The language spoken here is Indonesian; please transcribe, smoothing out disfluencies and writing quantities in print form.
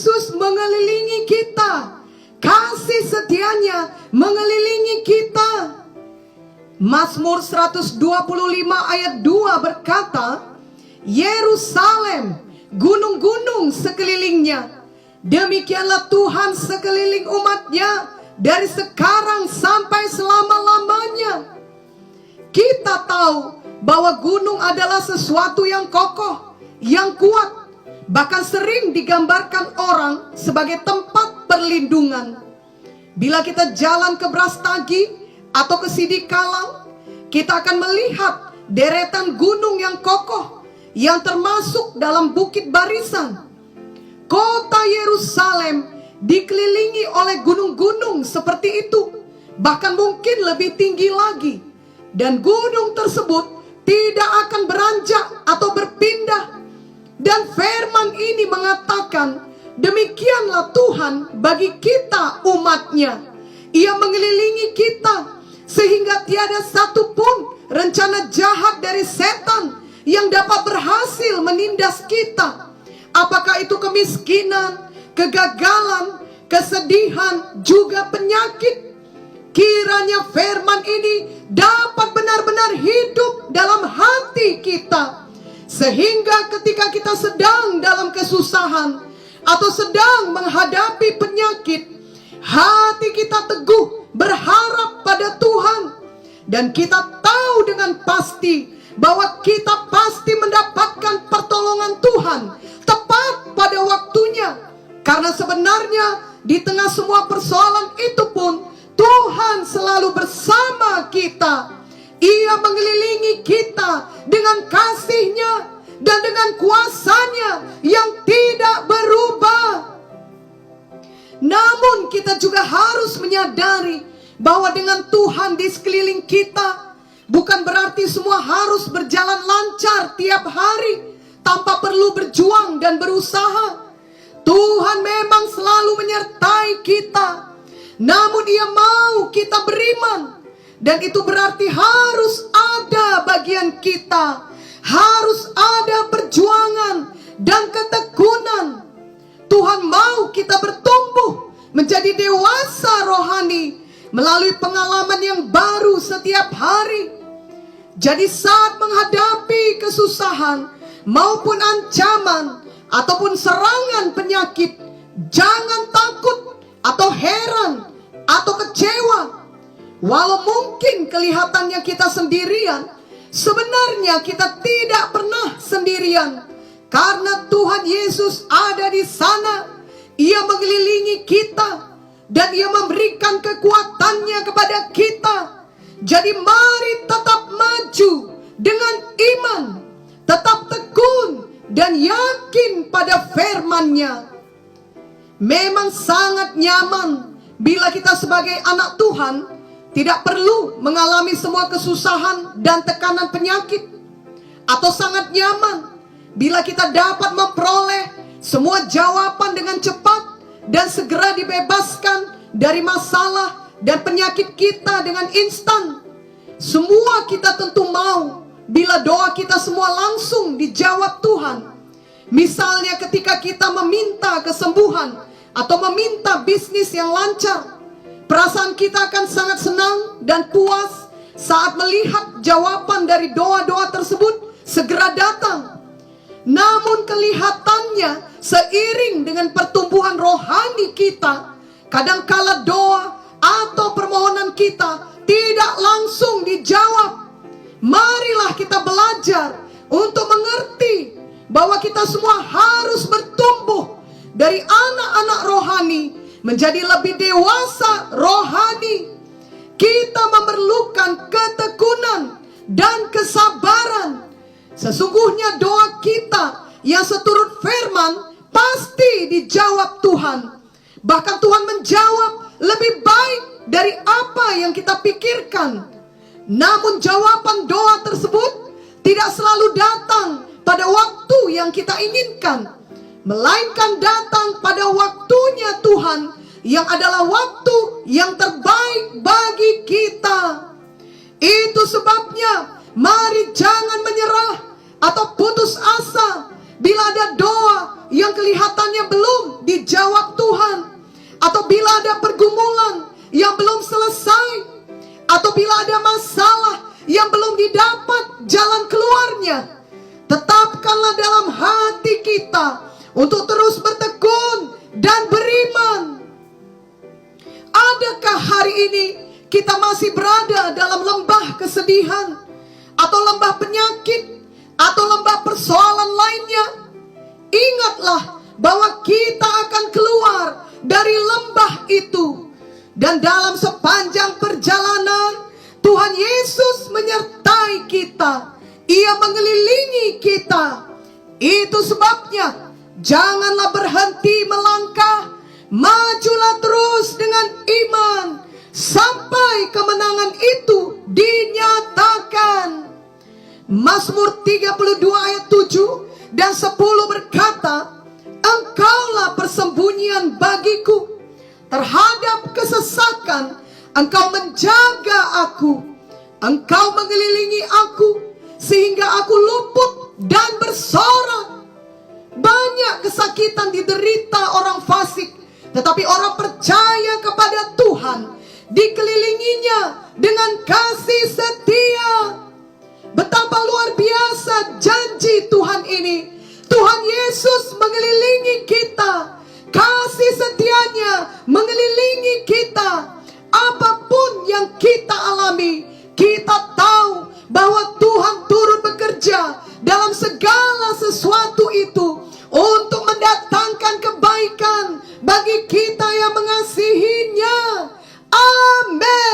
Yesus mengelilingi kita. Kasih setianya mengelilingi kita. Mazmur 125 ayat 2 berkata, Yerusalem, gunung-gunung sekelilingnya, demikianlah Tuhan sekeliling umatnya dari sekarang sampai selama-lamanya. Kita tahu bahwa gunung adalah sesuatu yang kokoh, yang kuat, bahkan sering digambarkan orang sebagai tempat perlindungan. Bila kita jalan ke Brastagi atau ke Sidikalang, kita akan melihat deretan gunung yang kokoh yang termasuk dalam Bukit Barisan. Kota Yerusalem dikelilingi oleh gunung-gunung seperti itu, bahkan mungkin lebih tinggi lagi. Dan gunung tersebut tidak akan beranjak atau berpindah. Dan firman ini mengatakan, demikianlah Tuhan bagi kita umatnya. Ia mengelilingi kita, sehingga tiada satupun rencana jahat dari setan yang dapat berhasil menindas kita. Apakah itu kemiskinan, kegagalan, kesedihan, juga penyakit. Kiranya firman ini dapat benar-benar hidup dalam hati kita, sehingga ketika kita sedang dalam kesusahan atau sedang menghadapi penyakit, hati kita teguh berharap pada Tuhan. Dan kita tahu dengan pasti bahwa kita pasti mendapatkan pertolongan Tuhan tepat pada waktunya. Karena sebenarnya di tengah semua persoalan itu pun Tuhan selalu bersama kita. Ia mengelilingi kita dengan kasih-Nya dan dengan kuasa-Nya yang tidak berubah. Namun kita juga harus menyadari bahwa dengan Tuhan di sekeliling kita, bukan berarti semua harus berjalan lancar tiap hari tanpa perlu berjuang dan berusaha. Tuhan memang selalu menyertai kita, namun Ia mau kita beriman. Dan itu berarti harus ada bagian kita, harus ada perjuangan dan ketekunan. Tuhan mau kita bertumbuh menjadi dewasa rohani melalui pengalaman yang baru setiap hari. Jadi saat menghadapi kesusahan maupun ancaman ataupun serangan penyakit, jangan takut atau heran atau kecewa. Walau mungkin kelihatannya kita sendirian, sebenarnya kita tidak pernah sendirian. Karena Tuhan Yesus ada di sana. Ia mengelilingi kita dan Ia memberikan kekuatannya kepada kita. Jadi mari tetap maju dengan iman, tetap tekun dan yakin pada firman-Nya. Memang sangat nyaman bila kita sebagai anak Tuhan tidak perlu mengalami semua kesusahan dan tekanan penyakit. Atau sangat nyaman bila kita dapat memperoleh semua jawaban dengan cepat dan segera dibebaskan dari masalah dan penyakit kita dengan instan. Semua kita tentu mau bila doa kita semua langsung dijawab Tuhan. Misalnya ketika kita meminta kesembuhan atau meminta bisnis yang lancar, perasaan kita akan sangat senang dan puas saat melihat jawaban dari doa-doa tersebut segera datang. Namun kelihatannya seiring dengan pertumbuhan rohani kita, kadangkala doa atau permohonan kita tidak langsung dijawab. Marilah kita belajar untuk mengerti bahwa kita semua harus bertumbuh dari anak-anak rohani menjadi lebih dewasa rohani. Kita memerlukan ketekunan dan kesabaran. Sesungguhnya doa kita yang seturut firman pasti dijawab Tuhan. Bahkan Tuhan menjawab lebih baik dari apa yang kita pikirkan. Namun jawaban doa tersebut tidak selalu datang pada waktu yang kita inginkan, melainkan datang pada waktunya Tuhan, yang adalah waktu yang terbaik bagi kita. Itu sebabnya mari jangan menyerah atau putus asa bila ada doa yang kelihatannya belum dijawab Tuhan, atau bila ada pergumulan yang belum selesai, atau bila ada masalah yang belum didapat jalan keluarnya, tetapkanlah dalam hati kita untuk terus bertekun dan beriman. Adakah hari ini kita masih berada dalam lembah kesedihan, atau lembah penyakit, atau lembah persoalan lainnya? Ingatlah bahwa kita akan keluar dari lembah itu. Dan dalam sepanjang perjalanan, Tuhan Yesus menyertai kita. Ia mengelilingi kita. Itu sebabnya janganlah berhenti melangkah, majulah terus dengan iman sampai kemenangan itu dinyatakan. Mazmur 32 ayat 7 dan 10 berkata, Engkaulah persembunyian bagiku, terhadap kesesakan Engkau menjaga aku. Engkau mengelilingi aku sehingga aku luput dan bersorak. Banyak kesakitan diderita orang fasik, tetapi orang percaya kepada Tuhan dikelilinginya dengan kasih setia. Betapa luar biasa janji Tuhan ini. Tuhan Yesus mengelilingi kita. Kasih setianya mengelilingi kita. Apapun yang kita alami, kita tahu bahwa Tuhan turut bekerja dalam segala sesuatu itu untuk mendatangkan kebaikan bagi kita yang mengasihinya. Amin.